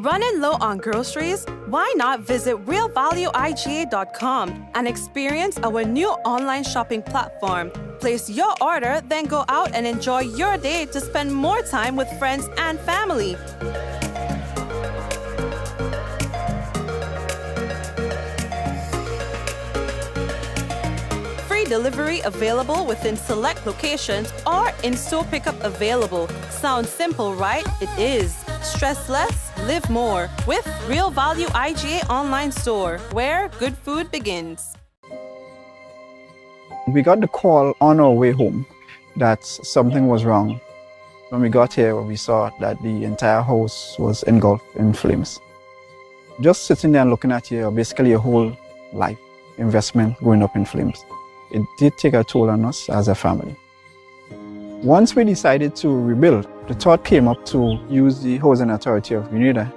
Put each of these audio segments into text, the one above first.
Running low on groceries? Why not visit realvalueiga.com and experience our new online shopping platform? Place your order, then go out and enjoy your day to spend more time with friends and family. Free delivery available within select locations or in-store pickup available. Sounds simple, right? It is. Stress less, live more with Real Value IGA online store, where good food begins. We got the call on our way home that something was wrong. When we got here, we saw that the entire house was engulfed in flames. Just sitting there and looking at here, basically a whole life investment going up in flames. It did take a toll on us as a family. Once we decided to rebuild, the thought came up to use the Housing Authority of Grenada.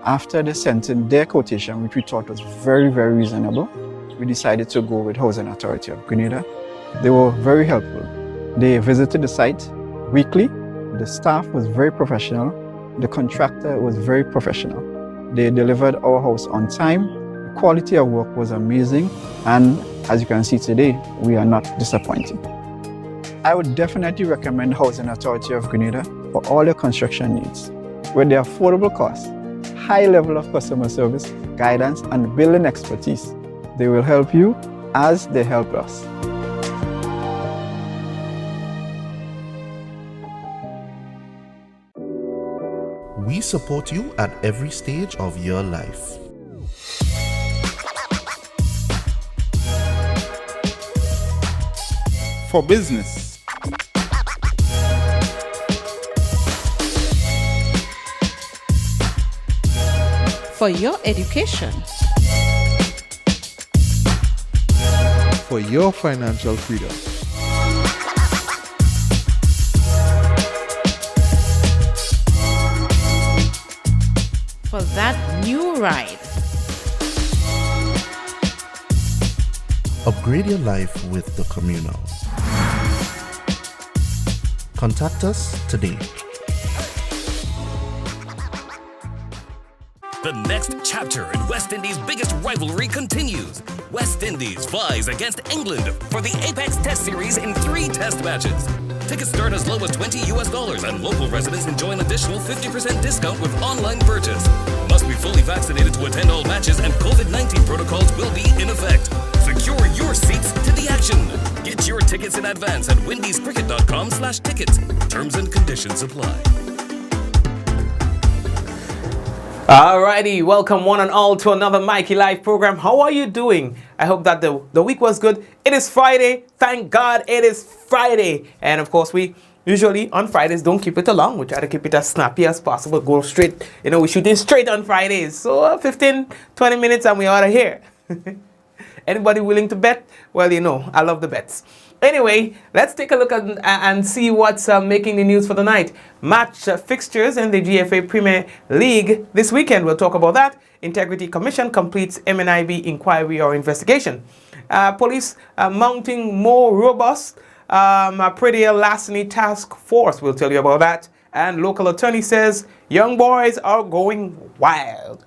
After they sent in their quotation, which we thought was very, very reasonable, we decided to go with Housing Authority of Grenada. They were very helpful. They visited the site weekly. The staff was very professional. The contractor was very professional. They delivered our house on time. The quality of work was amazing. And as you can see today, we are not disappointed. I would definitely recommend Housing Authority of Grenada for all your construction needs. With their affordable costs, high level of customer service, guidance, and building expertise, they will help you as they help us. We support you at every stage of your life. For business, for your education, for your financial freedom, for that new ride. Upgrade your life with the Communal. Contact us today. The next chapter in West Indies' biggest rivalry continues. West Indies flies against England for the Apex Test Series in 3 test matches. Tickets start as low as $20 and local residents enjoy an additional 50% discount with online purchase. Must be fully vaccinated to attend all matches and COVID-19 protocols will be in effect. Secure your seats to the action. Get your tickets in advance at windiescricket.com/tickets. Terms and conditions apply. Alrighty, welcome one and all to another Mikey Live program. How are you doing? I hope that the week was good. It is Friday. Thank God it is Friday. And of course, we usually on Fridays don't keep it long. We try to keep it as snappy as possible. Go straight. You know, we shooting straight on Fridays. So 15, 20 minutes and we out of here. Anybody willing to bet? Well, you know, I love the bets. Anyway, let's take a look at and see what's making the news for the night. Match fixtures in the GFA Premier League this weekend. We'll talk about that. Integrity Commission completes Mnib inquiry or investigation. Police mounting more robust Praedial larceny task force. We'll tell you about that. And local attorney says young boys are going wild.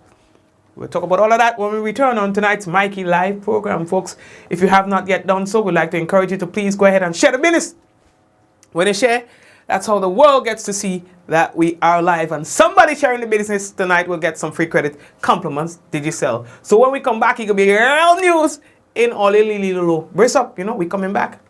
We'll talk about all of that when we return on tonight's Mikey Live program, folks. If you have not yet done so, we'd like to encourage you to please go ahead and share the business. When you share, that's how the world gets to see that we are live. And somebody sharing the business tonight will get some free credit. Compliments, did you sell? So when we come back, it could be real news in Olilililo. Brace up, you know, we coming back.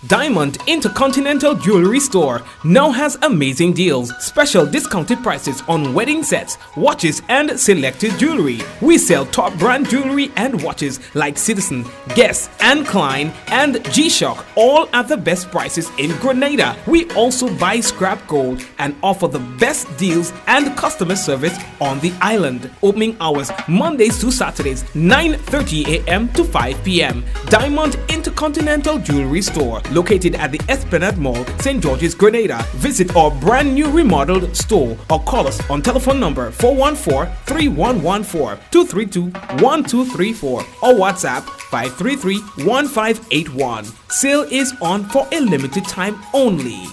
Diamond Intercontinental Jewelry Store now has amazing deals, special discounted prices on wedding sets, watches and selected jewelry. We sell top brand jewelry and watches like Citizen, Guess and Klein and G-Shock, all at the best prices in Grenada. We also buy scrap gold and offer the best deals and customer service on the island. Opening hours Mondays to Saturdays, 9:30 a.m. to 5 p.m. Diamond Intercontinental Jewelry Store, located at the Esplanade Mall, St. George's, Grenada. Visit our brand new remodeled store or call us on telephone number 414-3114, 232-1234 or WhatsApp 533-1581. Sale is on for a limited time only.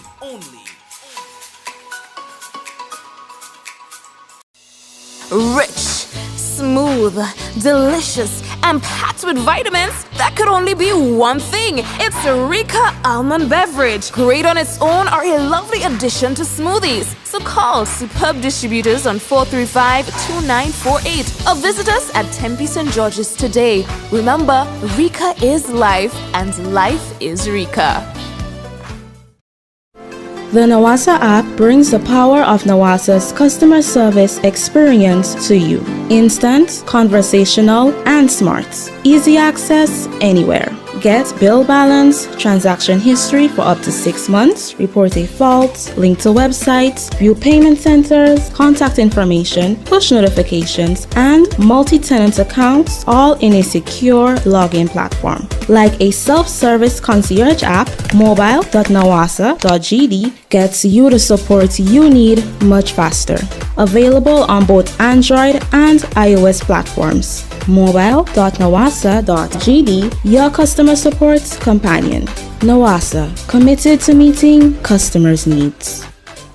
Rich, smooth, delicious, and packed with vitamins that could only be one thing. It's Rika Almond Beverage. Great on its own or a lovely addition to smoothies. So call superb distributors on 435-2948 or visit us at Tempe St. George's today. Remember, Rika is life and life is Rika. The Nawasa app brings the power of Nawasa's customer service experience to you. Instant, conversational, and smart. Easy access anywhere. Get bill balance, transaction history for up to 6 months, report a fault, link to websites, view payment centers, contact information, push notifications, and multi-tenant accounts, all in a secure login platform. Like a self-service concierge app, mobile.nawasa.gd gets you the support you need much faster. Available on both Android and iOS platforms. mobile.nawasa.gd, your customer support companion. Nawasa, committed to meeting customers' needs.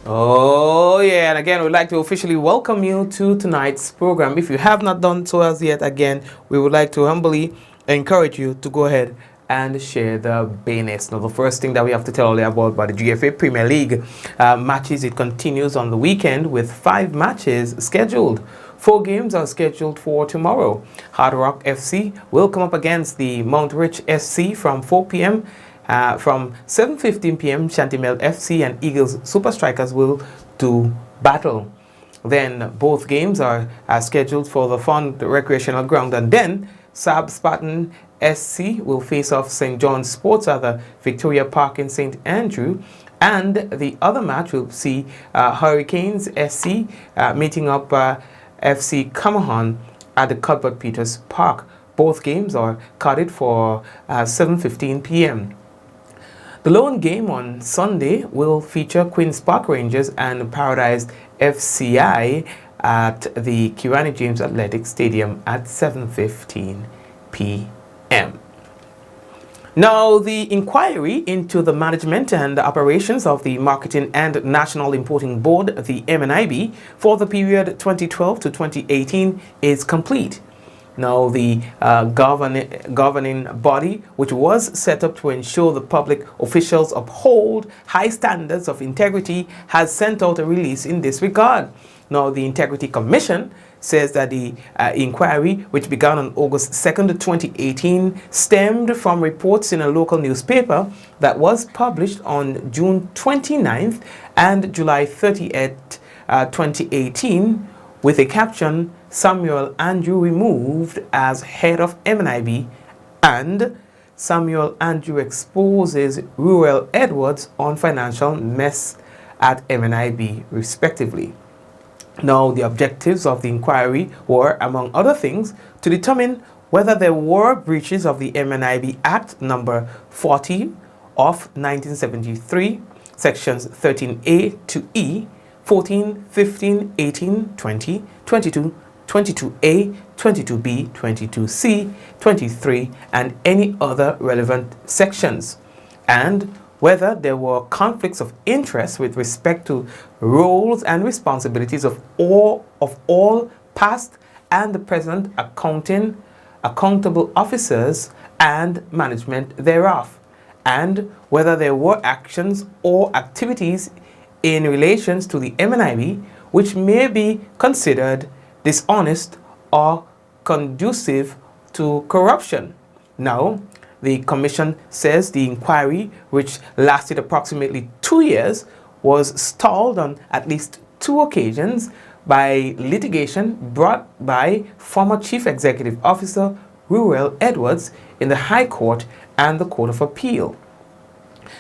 Oh yeah, and again, we'd like to officially welcome you to tonight's program. If you have not done so as yet, again, we would like to humbly encourage you to go ahead and share the business. Now, the first thing that we have to tell you about the GFA Premier League matches, it continues on the weekend with 5 matches scheduled. 4 games are scheduled for tomorrow. Hard Rock FC will come up against the Mount Rich SC from 4 p.m. From 7:15 p.m., Chantimel FC and Eagles Super Strikers will do battle. Then both games are scheduled for the Fund Recreational Ground, and then Saab Spartan SC will face off St. John's Sports at the Victoria Park in St. Andrew, and the other match will see Hurricanes SC meeting up FC Camahan at the Cuthbert Peters Park. Both games are carded for 7:15 p.m. The lone game on Sunday will feature Queen's Park Rangers and Paradise FCI at the Kirani James Athletic Stadium at 7:15 p.m. Now, the inquiry into the management and operations of the Marketing and National Importing Board, the MNIB, for the period 2012 to 2018 is complete. Now, the governing body, which was set up to ensure the public officials uphold high standards of integrity, has sent out a release in this regard. Now, the Integrity Commission says that the inquiry, which began on August 2nd, 2018, stemmed from reports in a local newspaper that was published on June 29th and July 30th, 2018, with a caption, "Samuel Andrew removed as head of MNIB," and "Samuel Andrew exposes Ruel Edwards on financial mess at MNIB," respectively. Now, the objectives of the inquiry were, among other things, to determine whether there were breaches of the MNIB Act number 40 of 1973, sections 13A to E, 14, 15, 18, 20, 22, 22A, 22B, 22C, 23, and any other relevant sections, and whether there were conflicts of interest with respect to roles and responsibilities of all past and present accountable officers and management thereof, and whether there were actions or activities in relation to the MNIB which may be considered dishonest or conducive to corruption. Now, the Commission says the inquiry, which lasted approximately 2 years, was stalled on at least 2 occasions by litigation brought by former Chief Executive Officer Ruel Edwards in the High Court and the Court of Appeal.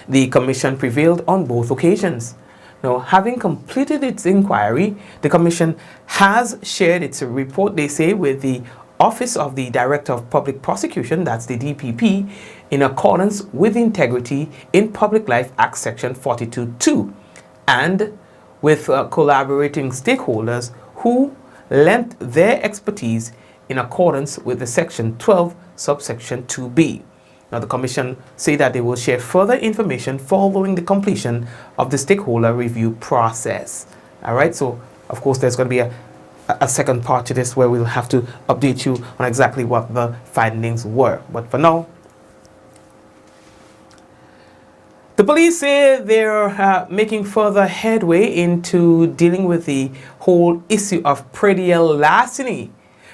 The Commission prevailed on both occasions. Now, having completed its inquiry, the Commission has shared its report, they say, with the Office of the Director of Public Prosecution, that's the DPP, in accordance with Integrity in Public Life Act Section 42.2, and with collaborating stakeholders who lent their expertise in accordance with the Section 12, subsection 2B. Now, the Commission say that they will share further information following the completion of the stakeholder review process. All right, so of course there's going to be a second part to this where we'll have to update you on exactly what the findings were. But for now, the police say they're making further headway into dealing with the whole issue of Praedial larceny.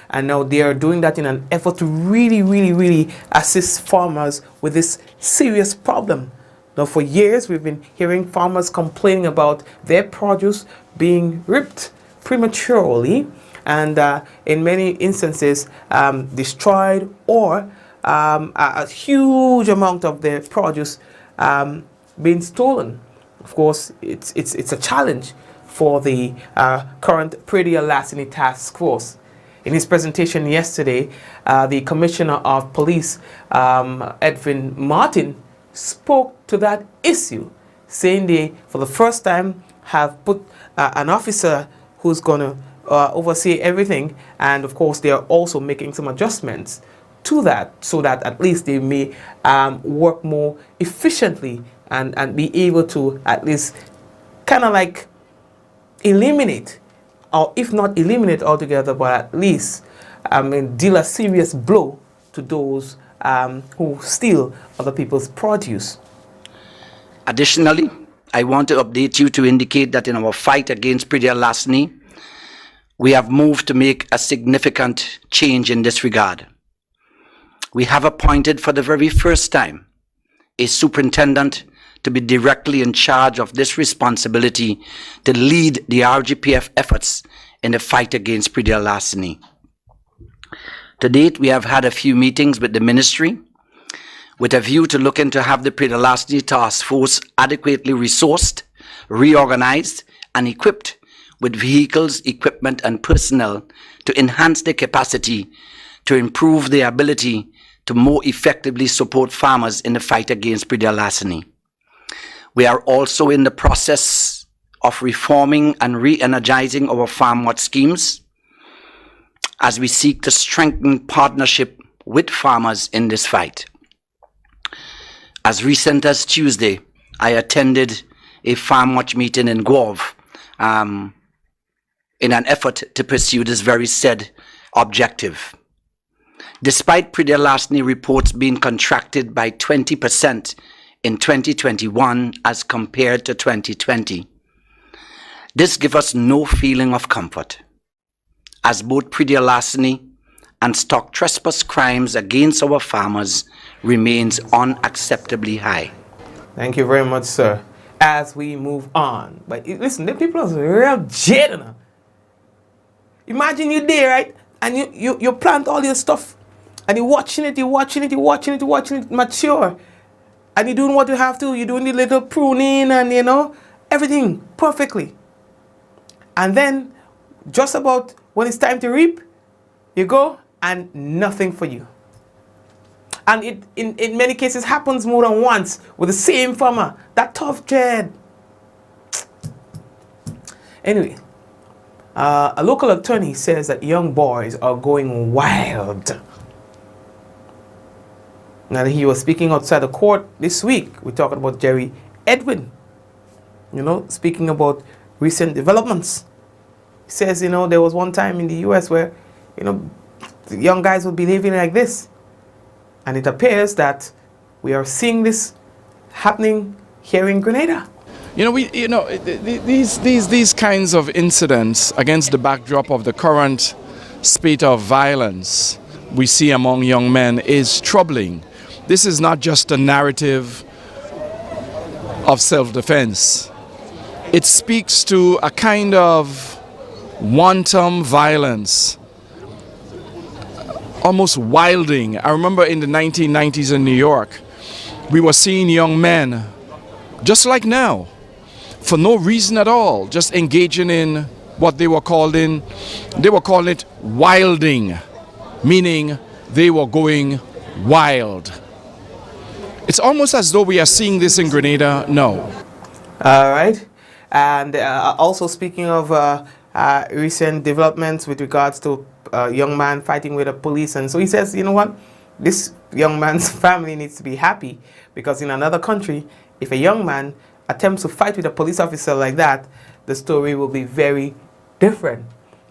And now they are doing that in an effort to really assist farmers with this serious problem. Now, for years, we've been hearing farmers complaining about their produce being ripped prematurely and in many instances destroyed, or a huge amount of their produce being stolen. Of course, it's a challenge for the current Praedial larceny task force. In his presentation yesterday, the Commissioner of Police, Edwin Martin, spoke to that issue, saying they, for the first time, have put an officer who's going to oversee everything, and of course they are also making some adjustments to that so that at least they may work more efficiently and be able to at least kind of like eliminate, or if not eliminate altogether, but at least deal a serious blow to those who steal other people's produce. Additionally, I want to update you to indicate that in our fight against Praedial larceny, we have moved to make a significant change in this regard. We have appointed for the very first time a superintendent to be directly in charge of this responsibility to lead the RGPF efforts in the fight against Praedial larceny. To date, we have had a few meetings with the ministry with a view to looking to have the Praedial larceny task force adequately resourced, reorganized, and equipped with vehicles, equipment, and personnel to enhance their capacity to improve their ability to more effectively support farmers in the fight against Praedial larceny. We are also in the process of reforming and re-energizing our farm watch schemes as we seek to strengthen partnership with farmers in this fight. As recent as Tuesday, I attended a farm watch meeting in Guelph in an effort to pursue this very said objective. Despite Praedial larceny reports being contracted by 20% in 2021 as compared to 2020, this gives us no feeling of comfort, as both Praedial larceny and stock trespass crimes against our farmers remains unacceptably high. Thank you very much, sir. As we move on, but listen, the people are real jaded. Imagine you're there, right? And you plant all your stuff, and you're watching it mature, and you're doing what you have to. You're doing the little pruning and everything perfectly. And then, just about when it's time to reap, you go and nothing for you. And it, in many cases, happens more than once with the same farmer. That tough dread. Anyway, a local attorney says that young boys are going wild. Now, he was speaking outside the court this week. We're talking about Jerry Edwin. Speaking about recent developments. He says, there was one time in the U.S. where, the young guys would be living like this. And it appears that we are seeing this happening here in Grenada. These kinds of incidents against the backdrop of the current spate of violence we see among young men is troubling. This is not just a narrative of self-defense. It speaks to a kind of wanton violence, almost wilding. I remember in the 1990s in New York, we were seeing young men, just like now, for no reason at all, just engaging in what they were calling it wilding, meaning they were going wild. It's almost as though we are seeing this in Grenada now. All right. And also speaking of recent developments with regards to a young man fighting with the police. And so he says, you know what? This young man's family needs to be happy, because in another country, if a young man attempts to fight with a police officer like that, the story will be very different.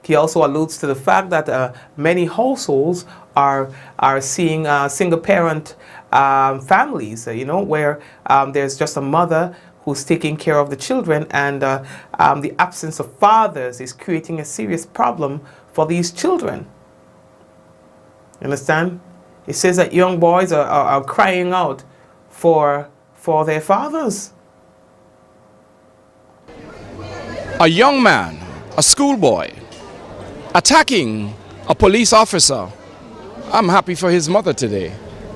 he also alludes to the fact that many households are seeing single-parent families, where there's just a mother who's taking care of the children, and the absence of fathers is creating a serious problem for these children. You understand? It says that young boys are crying out for their fathers. A young man, a schoolboy, attacking a police officer. I'm happy for his mother today,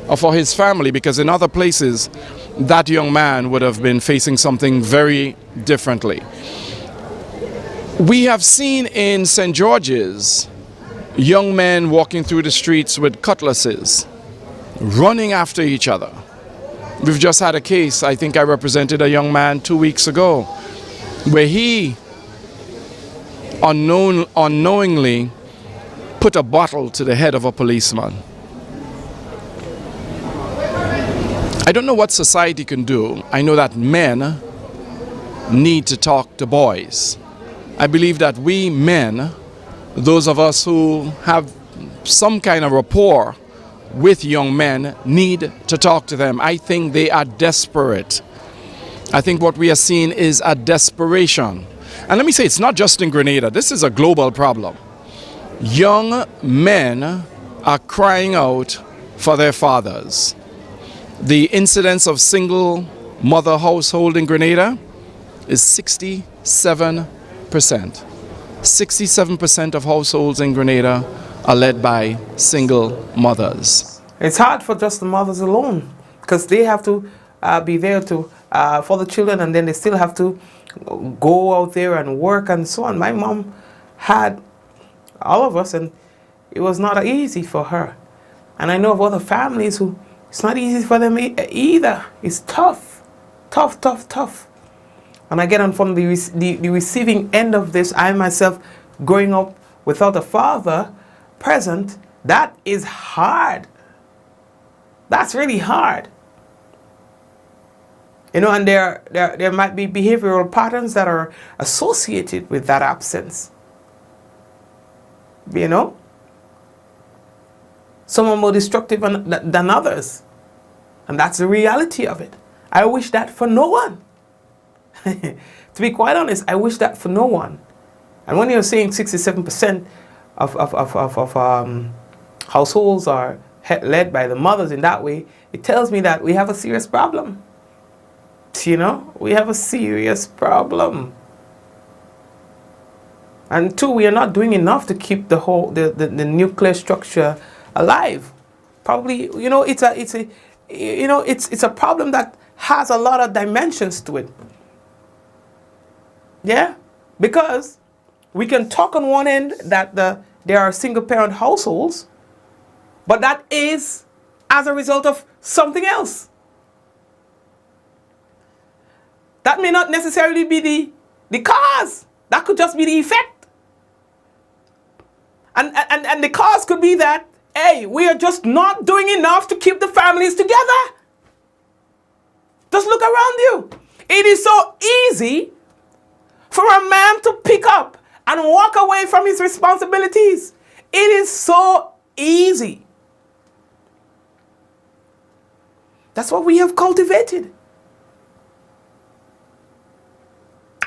or for his family, because in other places, that young man would have been facing something very differently. We have seen in St. George's young men walking through the streets with cutlasses, running after each other. We've just had a case, I think I represented a young man 2 weeks ago, where he unknowingly put a bottle to the head of a policeman. I don't know what society can do. I know that men need to talk to boys. I believe that we men, those of us who have some kind of rapport with young men, need to talk to them. I think they are desperate. I think what we are seeing is a desperation. And let me say, it's not just in Grenada. This is a global problem. Young men are crying out for their fathers. The incidence of single mother household in Grenada is 67%. 67% of households in Grenada are led by single mothers. It's hard for just the mothers alone, because they have to be there to for the children, and then they still have to go out there and work and so on. My mom had all of us, and it was not easy for her. And I know of other families who it's not easy for them either. It's tough, tough, tough, tough. And I get on from the receiving end of this. I myself, growing up without a father present, that is hard. That's really hard. And there might be behavioral patterns that are associated with that absence. Some are more destructive than others. And that's the reality of it. I wish that for no one. To be quite honest, I wish that for no one. And when you're saying 67% of households are led by the mothers in that way, it tells me that we have a serious problem. We have a serious problem. And two, we are not doing enough to keep the nuclear structure alive. Probably, it's a problem that has a lot of dimensions to it. Yeah, because we can talk on one end that there are single-parent households, but that is as a result of something else. That may not necessarily be the cause. That could just be the effect. And the cause could be that, hey, we are just not doing enough to keep the families together. Just look around you. It is so easy for a man to pick up and walk away from his responsibilities. It is so easy. That's what we have cultivated.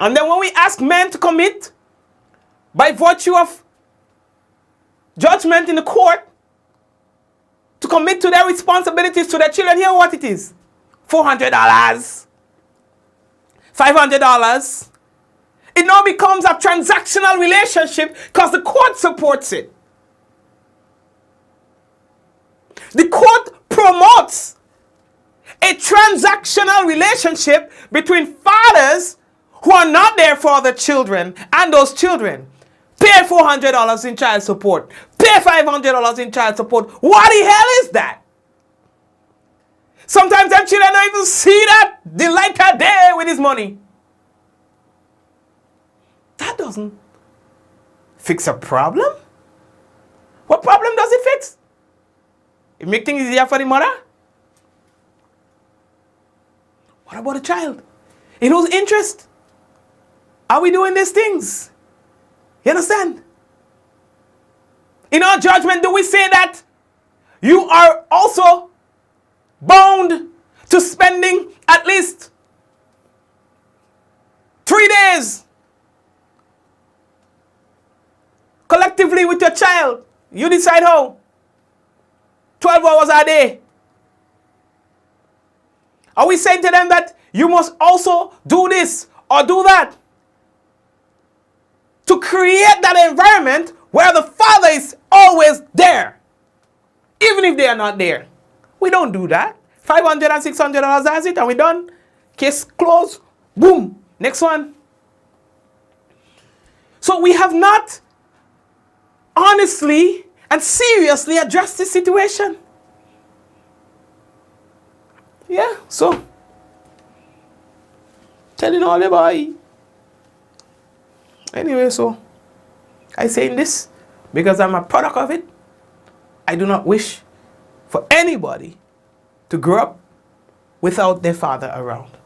And then when we ask men to commit by virtue of judgment in the court, to commit to their responsibilities to their children, hear what it is. $400, $500. It now becomes a transactional relationship because the court supports it. The court promotes a transactional relationship between fathers who are not there for the children and those children. Pay $400 in child support. Pay $500 in child support. What the hell is that? Sometimes them children don't even see that the light of day with his money. That doesn't fix a problem. What problem does it fix? It makes things easier for the mother. What about the child? In whose interest are we doing these things? You understand? in our judgment, do we say that you are also bound to spending at least 3 days collectively with your child? You decide how. 12 hours a day. Are we saying to them that you must also do this or do that to create that environment where the father is always there, even if they are not there? We don't do that. $500 and $600, that's it, and we're done. Case closed. Boom. Next one. So we have not honestly and seriously addressed this situation. Yeah, so telling all the boy. Anyway, so I say this because I'm a product of it. I do not wish for anybody to grow up without their father around.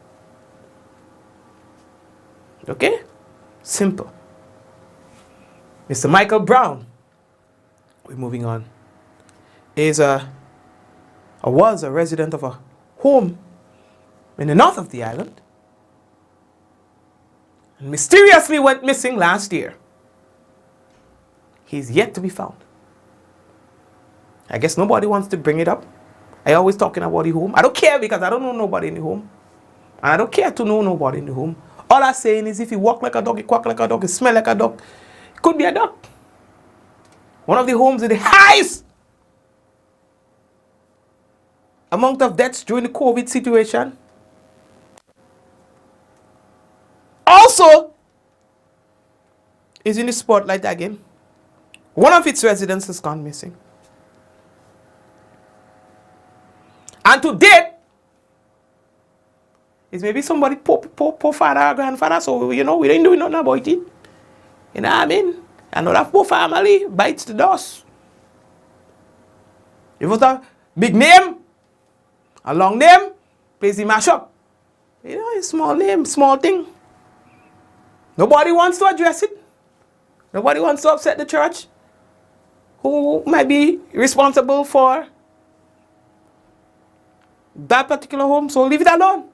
Okay? Simple. Mr. Michael Brown, we're moving on, was a resident of a home in the north of the island and mysteriously went missing last year. He's yet to be found. I guess nobody wants to bring it up. I always talking about the home. I don't care because I don't know nobody in the home. And I don't care to know nobody in the home. All I'm saying is if he walk like a dog, he quack like a dog, he smell like a dog, it could be a dog. One of the homes with the highest amount of deaths during the COVID situation. Also is in the spotlight again. One of its residents has gone missing. And to date, it's maybe somebody poor father or grandfather, so you know, we ain't doing nothing about it. You know what I mean? Another poor family bites the dust. If it was a big name, a long name, plays the mash up. You know, a small name, small thing. Nobody wants to address it. Nobody wants to upset the church who might be responsible for that particular home, so leave it alone.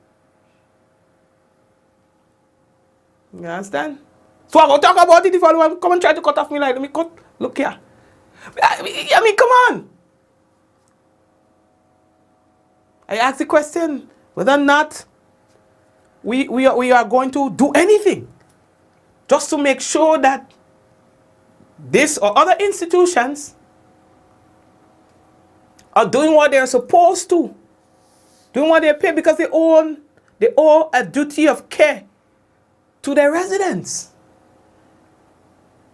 You understand? So I will talk about it if anyone come and try to cut off me like, let me cut. Look here. I mean, come on. I ask the question whether or not we are going to do anything just to make sure that this or other institutions are doing what they're supposed to, doing what they're paid, because they owe a duty of care to their residents.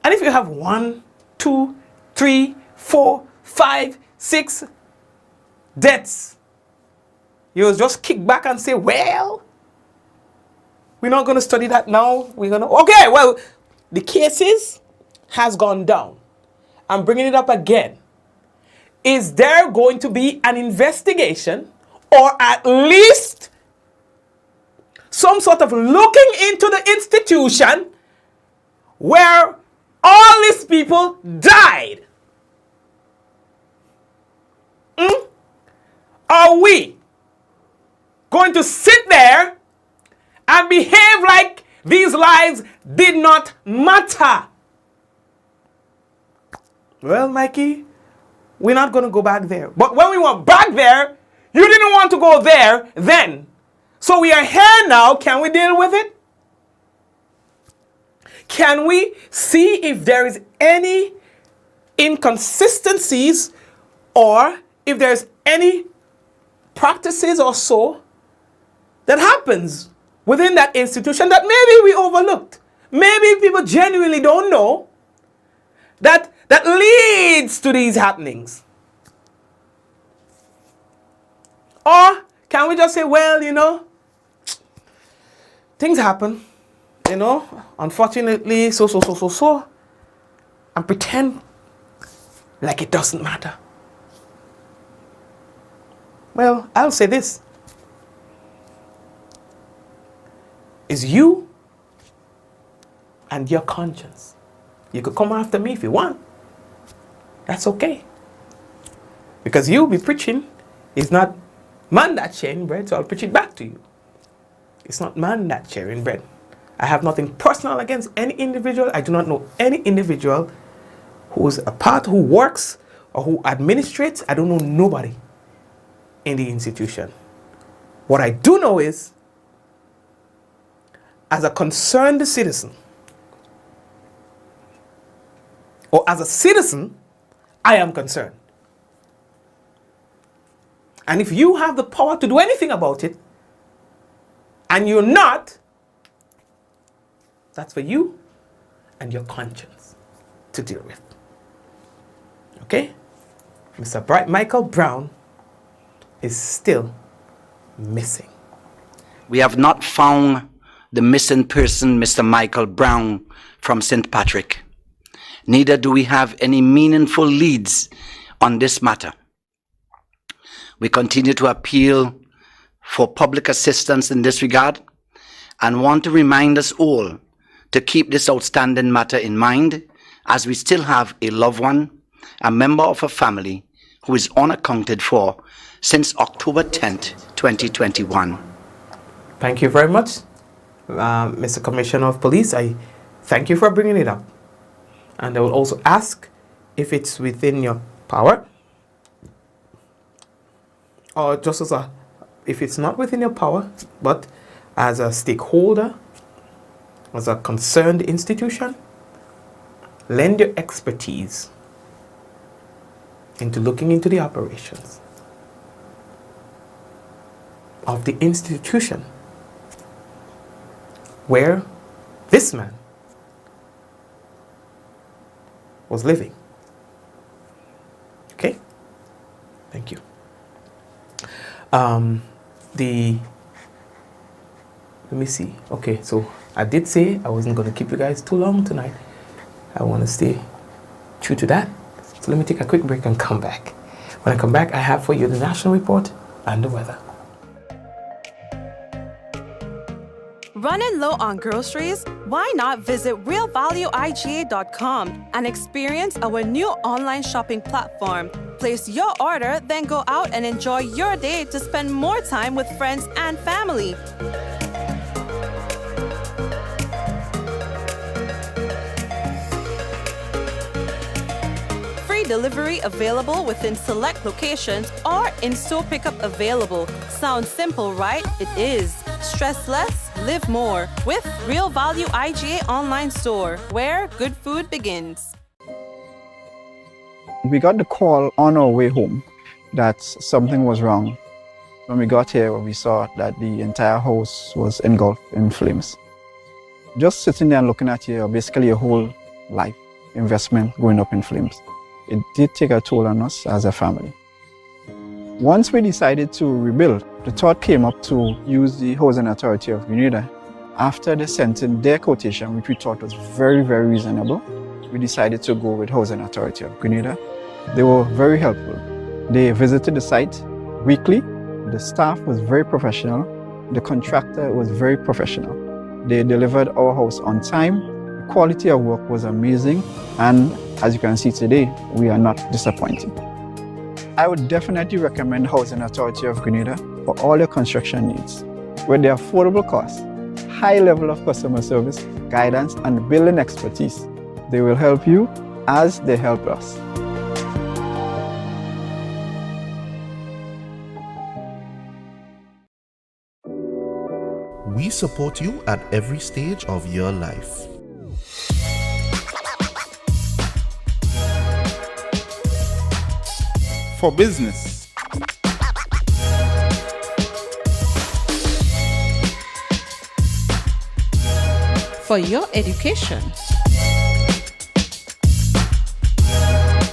And if you have 1, 2, 3, 4, 5, 6 deaths, you just kick back and say, well, we're not going to study that now. We're going to, okay, well, the cases has gone down. I'm bringing it up again. Is there going to be an investigation or at least some sort of looking into the institution where all these people died? Are we going to sit there and behave like these lives did not matter? Well, Mikey, we're not going to go back there. But when we went back there, you didn't want to go there then. So we are here now. Can we deal with it? Can we see if there is any inconsistencies or if there's any practices or so that happens within that institution that maybe we overlooked? Maybe people genuinely don't know that leads to these happenings. Or can we just say, well, you know, things happen, you know, unfortunately, so, and pretend like it doesn't matter. Well, I'll say this. It's you and your conscience. You could come after me if you want. That's okay. Because you'll be preaching, it's not man that's sharing bread, so I'll preach it back to you. It's not man that's sharing bread. I have nothing personal against any individual. I do not know any individual who's a part, who works, or who administrates. I don't know nobody in the institution. What I do know is, as a concerned citizen, or as a citizen, I am concerned. And if you have the power to do anything about it, and you're not, that's for you and your conscience to deal with. Okay? Mr. Michael Brown is still missing. We have not found the missing person, Mr. Michael Brown, from St. Patrick. Neither do we have any meaningful leads on this matter. We continue to appeal for public assistance in this regard and want to remind us all to keep this outstanding matter in mind, as we still have a loved one, a member of a family, who is unaccounted for since October 10th, 2021. Thank you very much, Mr. Commissioner of Police. I thank you for bringing it up. And I will also ask if it's within your power, or just as if it's not within your power, but as a stakeholder, as a concerned institution, lend your expertise into looking into the operations of the institution where this man was living. Okay? Thank you. Let me see. Okay, so I did say I wasn't going to keep you guys too long tonight. I want to stay true to that. So let me take a quick break and come back. When I come back, I have for you the national report and the weather. Running low on groceries? Why not visit realvalueiga.com and experience our new online shopping platform? Place your order, then go out and enjoy your day to spend more time with friends and family. Free delivery available within select locations or in-store pickup available. Sounds simple, right? It is. Stress less, live more with Real Value IGA online store, where good food begins. We got the call on our way home that something was wrong. When we got here, we saw that the entire house was engulfed in flames. Just sitting there and looking at you, basically your whole life investment going up in flames. It did take a toll on us as a family. Once we decided to rebuild, the thought came up to use the Housing Authority of Grenada. After they sent in their quotation, which we thought was very, very reasonable, we decided to go with Housing Authority of Grenada. They were very helpful. They visited the site weekly. The staff was very professional. The contractor was very professional. They delivered our house on time. The quality of work was amazing. And as you can see today, we are not disappointed. I would definitely recommend Housing Authority of Grenada for all your construction needs. With their affordable costs, high level of customer service, guidance, and building expertise, they will help you as they help us. We support you at every stage of your life. For business, For your education.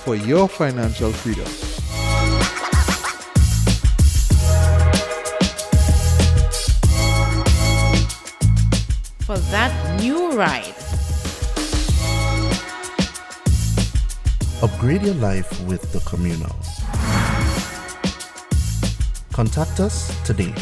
for your financial freedom. For that new ride. Upgrade your life with the Communal. Contact us today.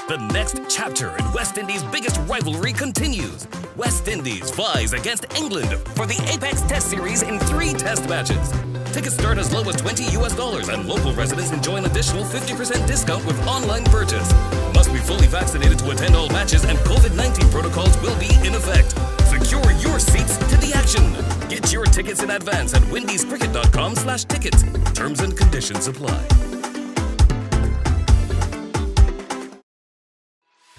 The next chapter in West Indies' biggest rivalry continues. West Indies flies against England for the Apex Test Series in 3 test matches. Tickets start as low as $20 and local residents enjoy an additional 50% discount with online purchase. Must be fully vaccinated to attend all matches and COVID-19 protocols will be in effect. Secure your seats to the action. Get your tickets in advance at windiescricket.com/tickets. Terms and conditions apply.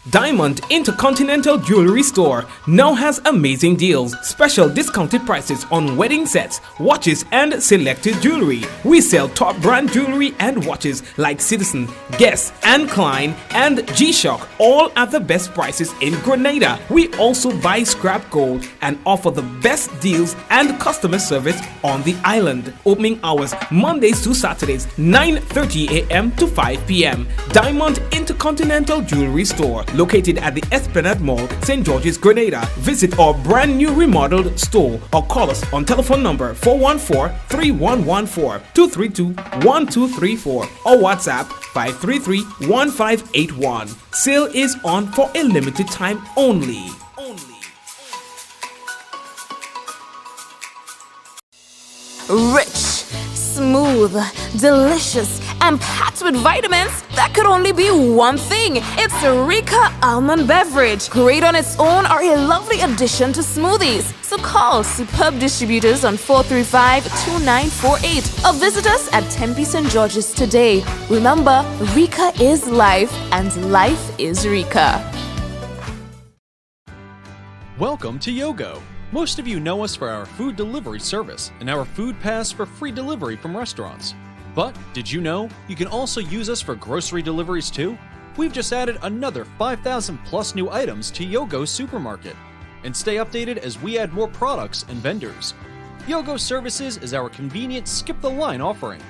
Diamond Intercontinental Jewelry Store now has amazing deals, special discounted prices on wedding sets, watches and selected jewelry. We sell top brand jewelry and watches like Citizen, Guess and Klein and G-Shock, all at the best prices in Grenada. We also buy scrap gold and offer the best deals and customer service on the island. Opening hours Mondays to Saturdays 9:30 a.m. to 5 p.m. Diamond Intercontinental Jewelry Store, located at the Esplanade Mall, St. George's, Grenada. Visit our brand new remodeled store or call us on telephone number 414-3114, 232-1234 or WhatsApp 533-1581. Sale is on for a limited time only. Rich, smooth, delicious, and packed with vitamins that could only be one thing. It's Rika Almond Beverage. Great on its own or a lovely addition to smoothies. So call superb distributors on 435-2948 or visit us at Tempe St. George's today. Remember, Rika is life and life is Rika. Welcome to Yogo. Most of you know us for our food delivery service and our food pass for free delivery from restaurants. But did you know you can also use us for grocery deliveries too? We've just added another 5,000 plus new items to Yogo Supermarket. And stay updated as we add more products and vendors. Yogo Services is our convenient skip the line offering.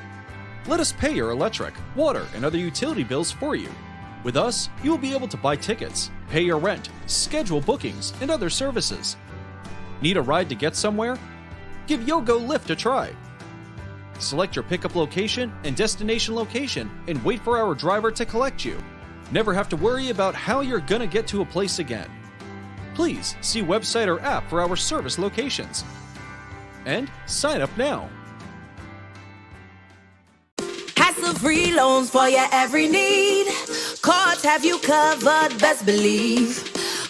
Let us pay your electric, water, and other utility bills for you. With us, you will be able to buy tickets, pay your rent, schedule bookings, and other services. Need a ride to get somewhere? Give Yogo Lyft a try. Select your pickup location and destination location and wait for our driver to collect you. Never have to worry about how you're gonna get to a place again. Please see website or app for our service locations. And sign up now. Hassle-free loans for your every need. Cards have you covered, best believe.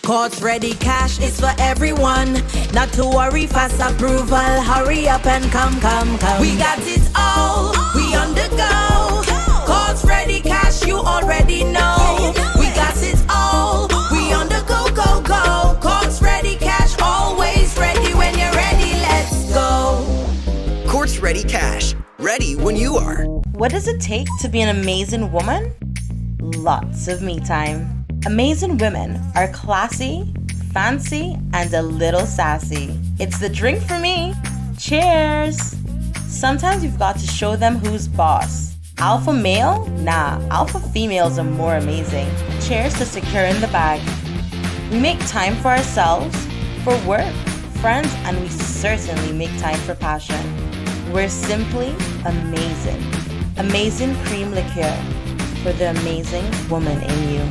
Cards ready, cash is for everyone. Not to worry, fast approval. Hurry up and come. We got it all, we on the go. Cards ready, cash, you already know. We got it all, we on the go. Cards ready, cash, always ready. When you're ready, let's go. Cards ready, cash, ready when you are. What does it take to be an amazing woman? Lots of me time. Amazing women are classy, fancy, and a little sassy. It's the drink for me. Cheers! Sometimes you've got to show them who's boss. Alpha male? Nah, alpha females are more amazing. Cheers to securing the bag. We make time for ourselves, for work, friends, and we certainly make time for passion. We're simply amazing. Amazing cream liqueur for the amazing woman in you.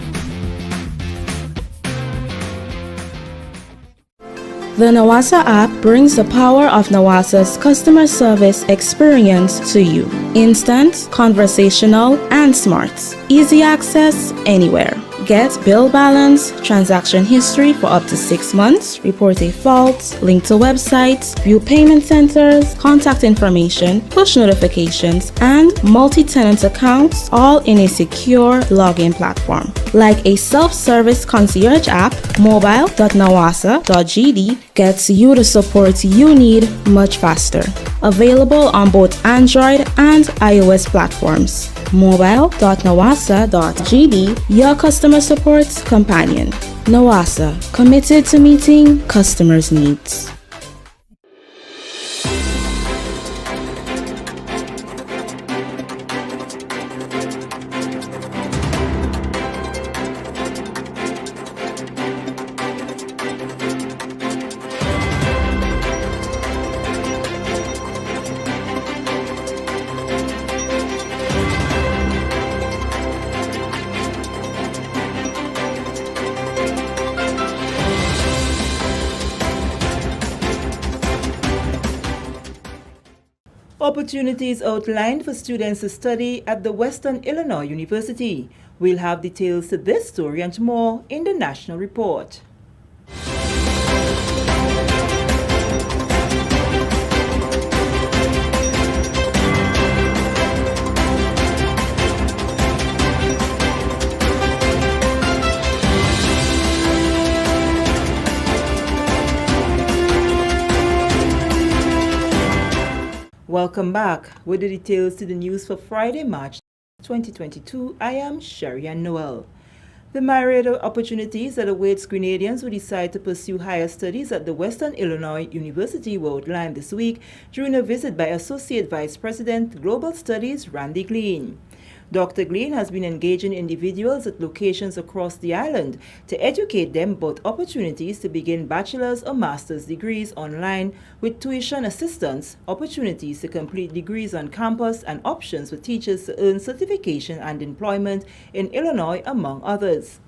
The Nawasa app brings the power of Nawasa's customer service experience to you. Instant, conversational, and smart. Easy access anywhere. Get bill balance, transaction history for up to 6 months, report a fault, link to websites, view payment centers, contact information, push notifications, and multi-tenant accounts, all in a secure login platform. Like a self-service concierge app, mobile.nawasa.gd gets you the support you need much faster. Available on both Android and iOS platforms. mobile.nawasa.gd, your customer support companion. Nawasa, committed to meeting customers' needs. Opportunities outlined for students to study at the Western Illinois University. We'll have details to this story and more in the National Report. Welcome back. With the details to the news for Friday, March 2022, I am Sherry-Ann Noel. The myriad of opportunities that awaits Grenadians who decide to pursue higher studies at the Western Illinois University were outlined this week during a visit by Associate Vice President, Global Studies, Randy Glean. Dr. Glean has been engaging individuals at locations across the island to educate them about opportunities to begin bachelor's or master's degrees online with tuition assistance, opportunities to complete degrees on campus, and options for teachers to earn certification and employment in Illinois, among others.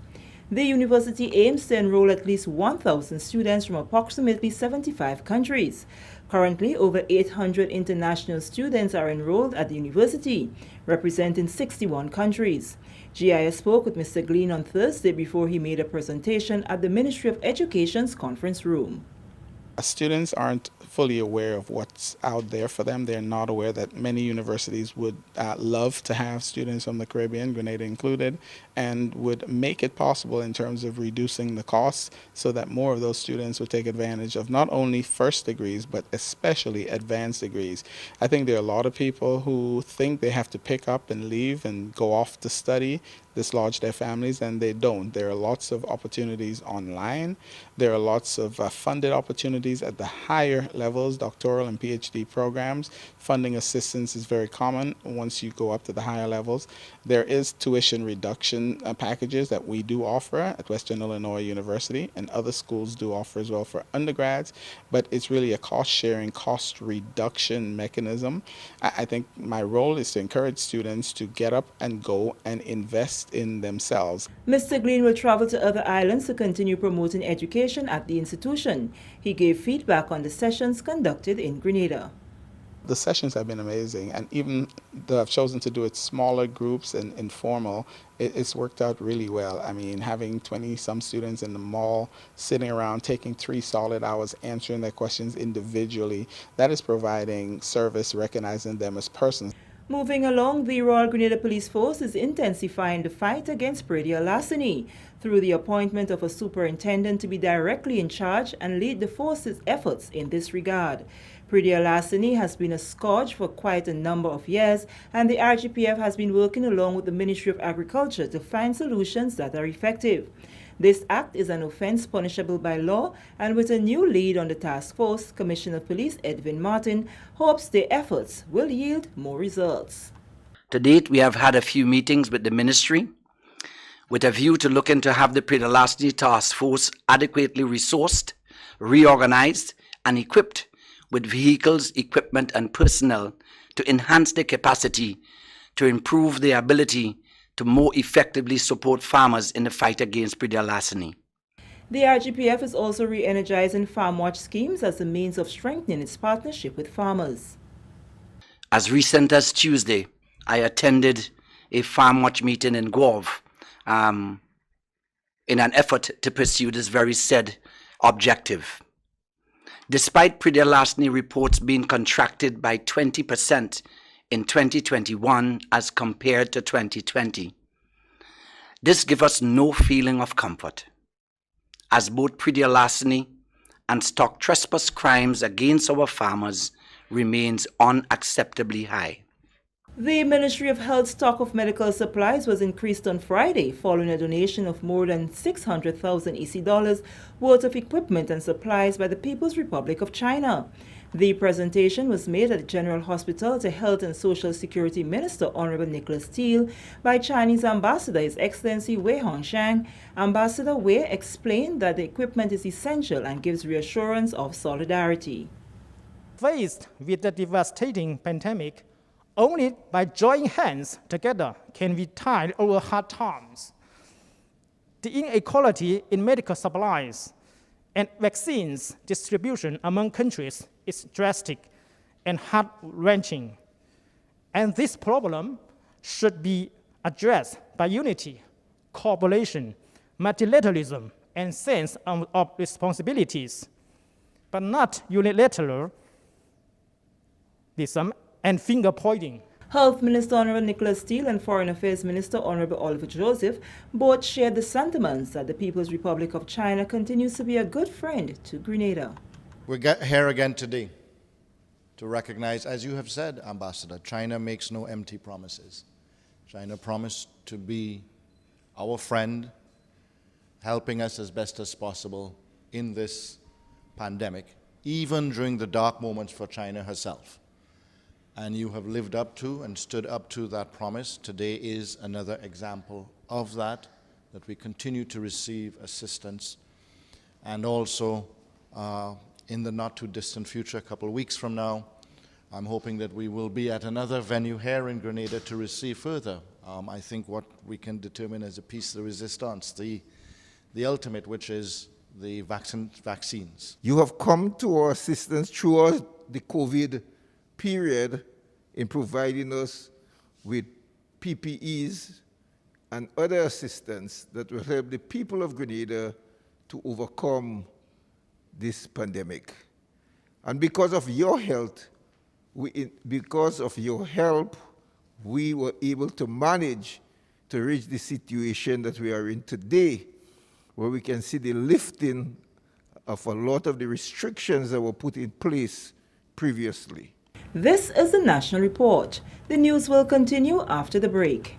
The university aims to enroll at least 1,000 students from approximately 75 countries. Currently, over 800 international students are enrolled at the university, representing 61 countries. GIS spoke with Mr. Glean on Thursday before he made a presentation at the Ministry of Education's conference room. Students aren't fully aware of what's out there for them. They're not aware that many universities would love to have students from the Caribbean, Grenada included, and would make it possible in terms of reducing the costs so that more of those students would take advantage of not only first degrees, but especially advanced degrees. I think there are a lot of people who think they have to pick up and leave and go off to study, dislodge their families, and they don't. There are lots of opportunities online. There are lots of funded opportunities at the higher levels, doctoral and PhD programs. Funding assistance is very common once you go up to the higher levels. There is tuition reduction packages that we do offer at Western Illinois University, and other schools do offer as well for undergrads, but it's really a cost-sharing, cost reduction mechanism. I think my role is to encourage students to get up and go and invest in themselves. Mr. Glean will travel to other islands to continue promoting education at the institution. He gave feedback on the sessions conducted in Grenada. The sessions have been amazing, and even though I've chosen to do it smaller groups and informal, it's worked out really well. I mean, having 20-some students in the mall sitting around taking 3 solid hours answering their questions individually, that is providing service, recognizing them as persons. Moving along, the Royal Grenada Police Force is intensifying the fight against Praedial larceny through the appointment of a superintendent to be directly in charge and lead the force's efforts in this regard. Praedial larceny has been a scourge for quite a number of years, and the RGPF has been working along with the Ministry of Agriculture to find solutions that are effective. This act is an offense punishable by law, and with a new lead on the task force, Commissioner of Police Edwin Martin hopes their efforts will yield more results. To date, we have had a few meetings with the ministry with a view to looking to have the Praedial larceny task force adequately resourced, reorganized, and equipped with vehicles, equipment, and personnel to enhance their capacity, to improve their ability to more effectively support farmers in the fight against Praedial larceny. The RGPF is also re-energizing farm watch schemes as a means of strengthening its partnership with farmers. As recent as Tuesday, I attended a farm watch meeting in Guelph in an effort to pursue this very said objective. Despite Praedial larceny reports being contracted by 20% in 2021 as compared to 2020, this gives us no feeling of comfort, as both Praedial larceny and stock trespass crimes against our farmers remains unacceptably high. The Ministry of Health's stock of medical supplies was increased on Friday following a donation of more than 600,000 EC dollars worth of equipment and supplies by the People's Republic of China. The presentation was made at the General Hospital to Health and Social Security Minister Honorable Nicholas Steele by Chinese Ambassador His Excellency Wei Hongshang. Ambassador Wei explained that the equipment is essential and gives reassurance of solidarity. Faced with the devastating pandemic, only by joining hands together can we tide over hard times. The inequality in medical supplies and vaccines distribution among countries is drastic, and heart-wrenching. And this problem should be addressed by unity, cooperation, multilateralism, and sense of responsibilities, but not unilateralism and finger-pointing. Health Minister Honorable Nicholas Steele and Foreign Affairs Minister Honorable Oliver Joseph both shared the sentiments that the People's Republic of China continues to be a good friend to Grenada. We're here again today to recognize, as you have said, Ambassador, China makes no empty promises. China promised to be our friend, helping us as best as possible in this pandemic, even during the dark moments for China herself. And you have lived up to and stood up to that promise. Today is another example of that we continue to receive assistance. And also, in the not too distant future, a couple of weeks from now, I'm hoping that we will be at another venue here in Grenada to receive further. I think what we can determine as a piece de resistance, the ultimate, which is the vaccines. You have come to our assistance throughout the COVID period in providing us with PPEs and other assistance that will help the people of Grenada to overcome this pandemic. And because of your help, we were able to manage to reach the situation that we are in today, where we can see the lifting of a lot of the restrictions that were put in place previously. This is the National Report. The news will continue after the break.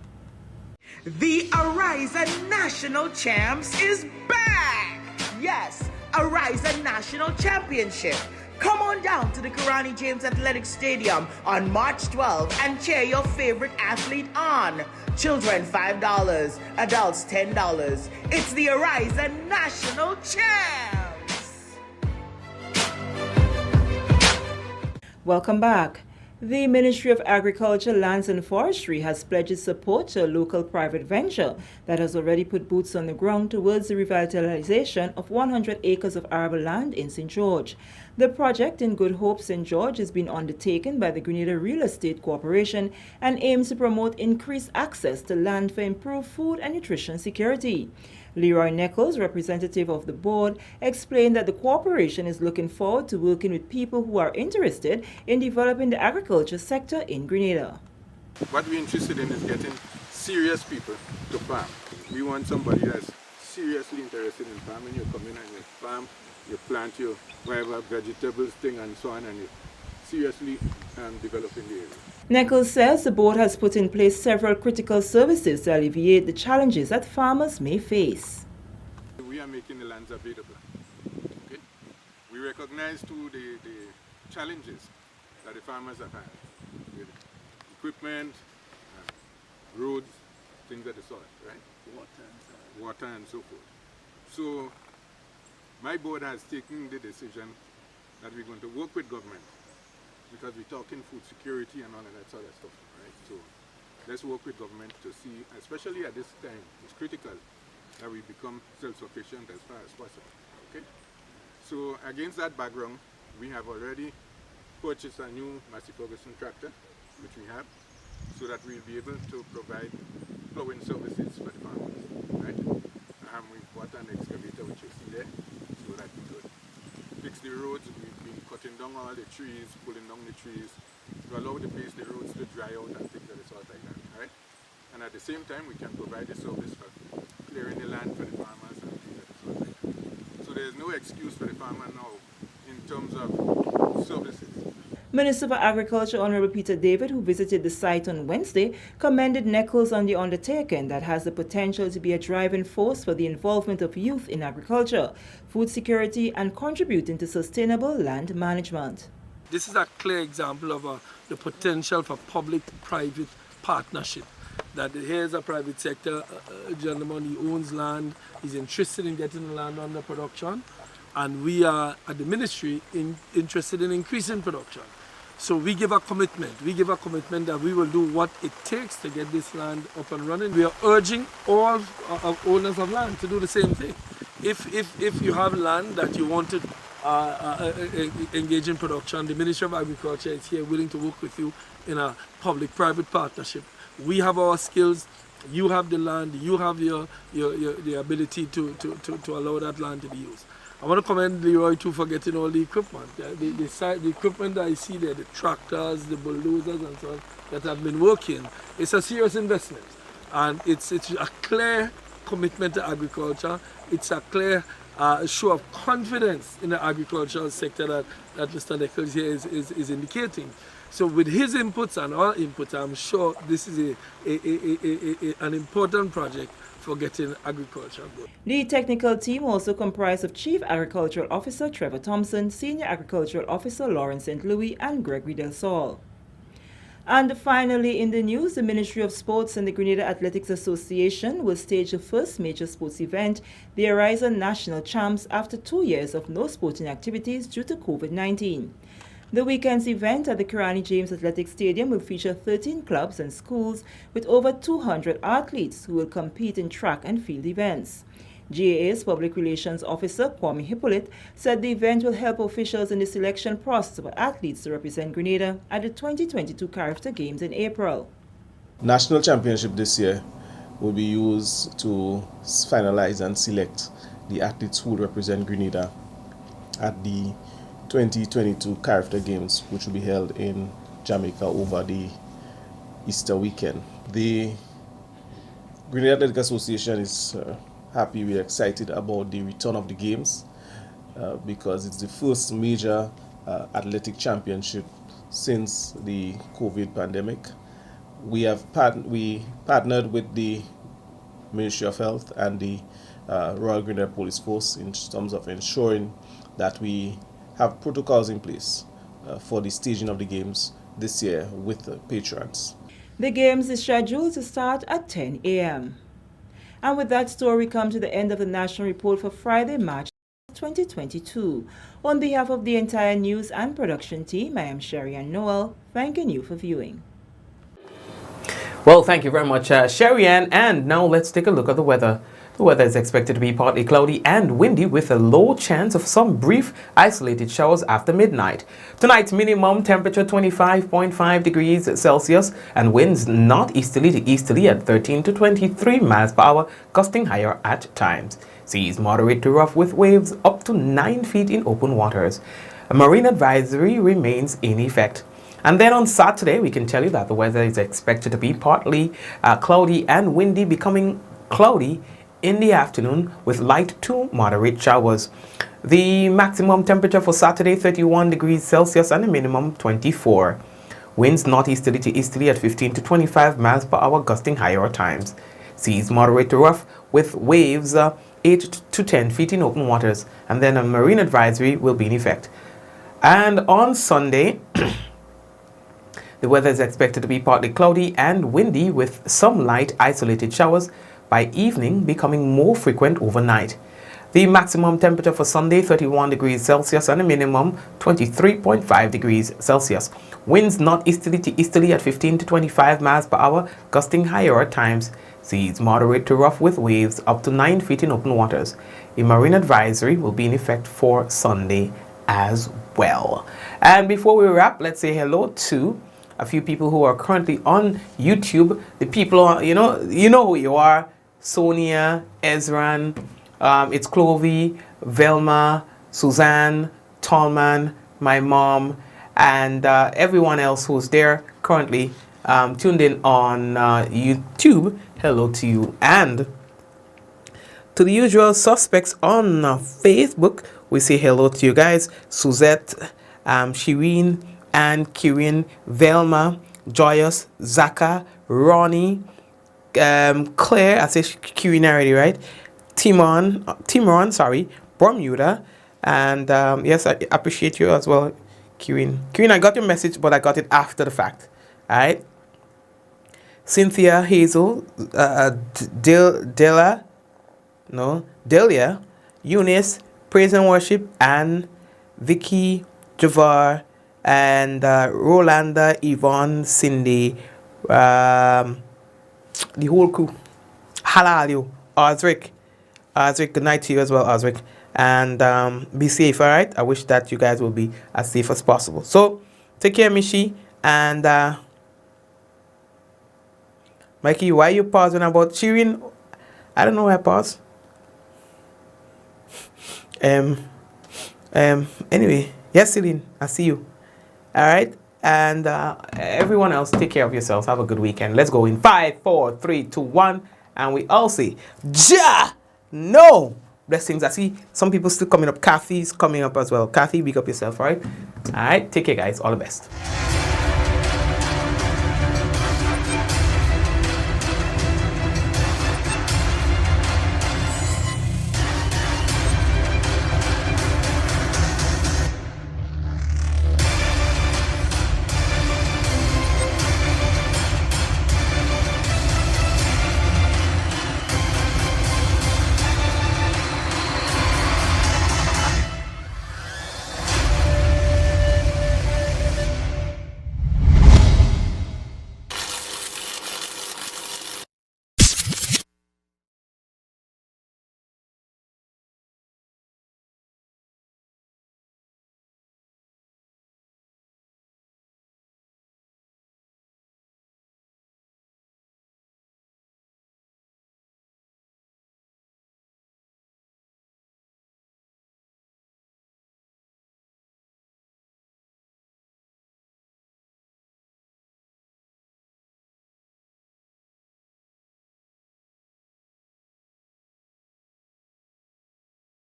The Arise National Champs is back! Yes, Arise National Championship. Come on down to the Karani James Athletic Stadium on March 12th and cheer your favorite athlete on. Children $5, adults $10. It's the Arise National Champs! Welcome back. The Ministry of Agriculture, Lands and Forestry has pledged its support to a local private venture that has already put boots on the ground towards the revitalization of 100 acres of arable land in St. George. The project in Good Hope, St. George, has been undertaken by the Grenada Real Estate Corporation and aims to promote increased access to land for improved food and nutrition security. Leroy Nichols, representative of the board, explained that the corporation is looking forward to working with people who are interested in developing the agriculture sector in Grenada. What we're interested in is getting serious people to farm. We want somebody that's seriously interested in farming. You come in and you farm, you plant your whatever vegetables thing and so on, and you seriously developing the area. Nichols says the board has put in place several critical services to alleviate the challenges that farmers may face. We are making the lands available. Okay? We recognize too the challenges that the farmers have had with equipment, roads, things of the sort, right? Water and so forth. So my board has taken the decision that we're going to work with government, because we're talking food security and all of that sort of stuff, right? So let's work with government to see, especially at this time, it's critical that we become self-sufficient as far as possible, okay? So against that background, we have already purchased a new Massey Ferguson tractor, which we have, so that we'll be able to provide plowing services for the farmers, right? We've bought an excavator, which you see there, so that we could fix the roads. We've been cutting down all the trees, pulling down the trees to allow the roads to dry out and things of the sort like that, right? And at the same time, we can provide the service for clearing the land for the farmers and things of the sort like that. So there's no excuse for the farmer now in terms of services. Minister for Agriculture Honorable Peter David, who visited the site on Wednesday, commended Nichols on the undertaking that has the potential to be a driving force for the involvement of youth in agriculture, food security, and contributing to sustainable land management. This is a clear example of the potential for public-private partnership. That here's a private sector gentleman, he owns land, he's interested in getting the land under production, and we are at the ministry interested in increasing production. So we give a commitment. We give a commitment that we will do what it takes to get this land up and running. We are urging all owners of land to do the same thing. If you have land that you want to engage in production. The Ministry of Agriculture is here willing to work with you in a public-private partnership. We have our skills, you have the land, you have the ability to allow that land to be used. I want to commend Leroy too for getting all the equipment. The equipment that I see there, the tractors, the bulldozers and so on, that have been working, it's a serious investment. And it's a clear commitment to agriculture. It's a clear show of confidence in the agricultural sector that Mr. Nichols here is indicating. So with his inputs and our inputs, I'm sure this is an important project for getting agriculture going. The technical team also comprised of Chief Agricultural Officer Trevor Thompson, Senior Agricultural Officer Lawrence St. Louis, and Gregory Del Sol. And finally, in the news, the Ministry of Sports and the Grenada Athletics Association will stage the first major sports event, the Horizon National Champs, after 2 years of no sporting activities due to COVID-19. The weekend's event at the Karani James Athletic Stadium will feature 13 clubs and schools with over 200 athletes who will compete in track and field events. GAA's Public Relations Officer Kwame Hippolyte said the event will help officials in the selection process of athletes to represent Grenada at the 2022 Character Games in April. National Championship this year will be used to finalize and select the athletes who will represent Grenada at the 2022 Character Games, which will be held in Jamaica over the Easter weekend. The Grenada Athletic Association is happy, we're excited about the return of the games because it's the first major athletic championship since the COVID pandemic. We partnered with the Ministry of Health and the Royal Grenada Police Force in terms of ensuring that we have protocols in place for the staging of the games this year with the patrons. The games is scheduled to start at 10 a.m. And with that story, we come to the end of the National Report for Friday, March 2022. On behalf of the entire news and production team, I am Sherry-Ann Noel, thanking you for viewing. Well, thank you very much, Sherry-Ann. And now let's take a look at the weather. The weather is expected to be partly cloudy and windy with a low chance of some brief isolated showers after midnight. Tonight's minimum temperature 25.5 degrees Celsius and winds northeasterly to easterly at 13 to 23 miles per hour, gusting higher at times. Seas moderate to rough with waves up to 9 feet in open waters. A marine advisory remains in effect. And then on Saturday, we can tell you that the weather is expected to be partly cloudy and windy, becoming cloudy in the afternoon with light to moderate showers. The maximum temperature for Saturday 31 degrees Celsius and the minimum 24. Winds northeasterly to easterly at 15 to 25 miles per hour, gusting higher at times. Seas moderate to rough with waves 8 to 10 feet in open waters. And then a marine advisory will be in effect. And on Sunday, the weather is expected to be partly cloudy and windy with some light isolated showers, by evening becoming more frequent overnight. The maximum temperature for Sunday 31 degrees Celsius and a minimum 23.5 degrees Celsius. Winds northeasterly to easterly at 15 to 25 miles per hour, gusting higher at times. Seas moderate to rough with waves up to 9 feet in open waters. A marine advisory will be in effect for Sunday as well. And before we wrap, let's say hello to a few people who are currently on YouTube. The people are, you know who you are. Sonia, Ezran, it's Clovey, Velma, Suzanne, Tallman, my mom, and everyone else who's there currently tuned in on YouTube. Hello to you. And to the usual suspects on Facebook, we say hello to you guys. Suzette, Shireen, and Kirin, Velma, Joyous, Zaka, Ronnie, Claire, I say Kirin already, right? Timon, sorry, Bermuda, and yes, I appreciate you as well, Kirin. Kirin, I got your message, but I got it after the fact. All right. Cynthia, Hazel, Delia, Eunice, Praise and Worship, and Vicky, Javar, and Rolanda, Yvonne, Cindy, the whole crew. Halal you, Osric, good night to you as well, Osric. and be safe, all right? I wish that you guys will be as safe as possible. So take care, Mishi, and Mikey, why you pausing about cheering? I don't know why I paused. Anyway, yes, Celine, I see you. All right, and everyone else, take care of yourselves. Have a good weekend. Let's go in 5, 4, 3, 2, 1, and we all say, Ja! No! Blessings. I see some people still coming up. Kathy's coming up as well. Kathy, big up yourself, all right? All right, take care, guys. All the best.